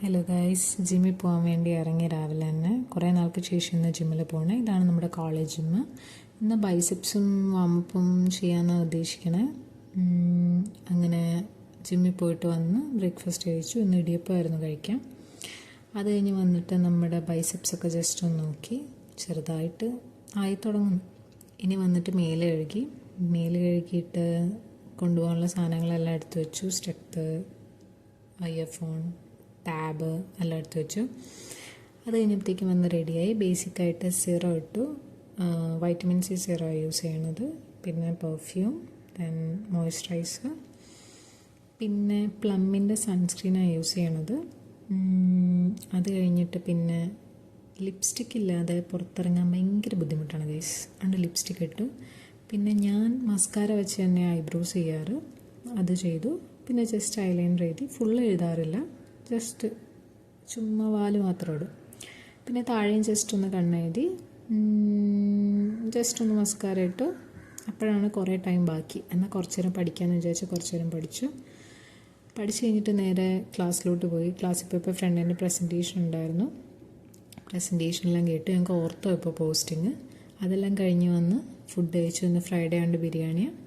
Hello guys, ജിമ്മിൽ പോകാൻ വേണ്ടി ഇറങ്ങി രാവിലെ തന്നെ. കുറേ നാൾക്ക് ശേഷം ഇന്ന് ജിമ്മിൽ പോകണേ. ഇതാണ് നമ്മുടെ കോളേജ് ജിമ്മ്. ഇന്ന് ബൈസെപ്സും വാമപ്പും ചെയ്യാനാണ് ഉദ്ദേശിക്കണേ. അങ്ങനെ ജിമ്മിൽ പോയിട്ട് വന്ന് ബ്രേക്ക്ഫാസ്റ്റ് കഴിച്ചു. ഇന്ന് ഇടിയപ്പമായിരുന്നു കഴിക്കാം. അത് കഴിഞ്ഞ് വന്നിട്ട് നമ്മുടെ ബൈസെപ്സൊക്കെ ജസ്റ്റ് ഒന്ന് നോക്കി, ചെറുതായിട്ട് ആയി തുടങ്ങുന്നു. ഇനി വന്നിട്ട് മേല് കഴുകിയിട്ട് കൊണ്ടുപോകാനുള്ള സാധനങ്ങളെല്ലാം എടുത്തു വെച്ചു. സ്റ്റെപ്പ്, ഇയർഫോൺ, ടാബ് എല്ലാം എടുത്ത് വെച്ചു. അത് കഴിഞ്ഞപ്പോഴത്തേക്കും വന്ന് റെഡിയായി. ബേസിക്കായിട്ട് സിറോ ഇട്ടു. വൈറ്റമിൻ സി സിറോ യൂസ് ചെയ്യണത്. പിന്നെ പെർഫ്യൂം, ദെൻ മോയ്സ്ചറൈസർ, പിന്നെ പ്ലമ്മിൻ്റെ സൺസ്ക്രീനാണ് യൂസ് ചെയ്യണത്. അത് കഴിഞ്ഞിട്ട് പിന്നെ ലിപ്സ്റ്റിക് ഇല്ലാതെ പുറത്തിറങ്ങാൻ ഭയങ്കര ബുദ്ധിമുട്ടാണ് ഗൈസ്. അതുകൊണ്ട് ലിപ്സ്റ്റിക് ഇട്ടു. പിന്നെ ഞാൻ മസ്കാര വെച്ച് തന്നെ ഐബ്രോസ് ചെയ്യാറ്, അത് ചെയ്തു. പിന്നെ ജസ്റ്റ് ഐലൈനർ എഴുതി. ഫുള്ള് എഴുതാറില്ല, ജസ്റ്റ് ചുമ്മാ വാല് മാത്രം ഇടും. പിന്നെ താഴെയും ജസ്റ്റ് ഒന്ന് കണ്ണെഴുതി, ജസ്റ്റ് ഒന്ന് മസ്കാര ഇട്ടു. അപ്പോഴാണ് കുറേ ടൈം ബാക്കി. എന്നാൽ കുറച്ച് നേരം പഠിക്കാമെന്ന് വിചാരിച്ച് കുറച്ച് നേരം പഠിച്ചു കഴിഞ്ഞിട്ട് നേരെ ക്ലാസ്സിലോട്ട് പോയി. ക്ലാസ്സിൽ പോയപ്പോൾ ഫ്രണ്ടിൻ്റെ പ്രസൻറ്റേഷൻ ഉണ്ടായിരുന്നു. പ്രസൻറ്റേഷനെല്ലാം കേട്ടു. ഞങ്ങൾക്ക് ഓർത്തോ ഇപ്പോൾ പോസ്റ്റിങ്. അതെല്ലാം കഴിഞ്ഞ് വന്ന് ഫുഡ് കഴിച്ചു. ഇന്ന് ഫ്രൈഡേ ആണ്ട് ബിരിയാണിയാണ്.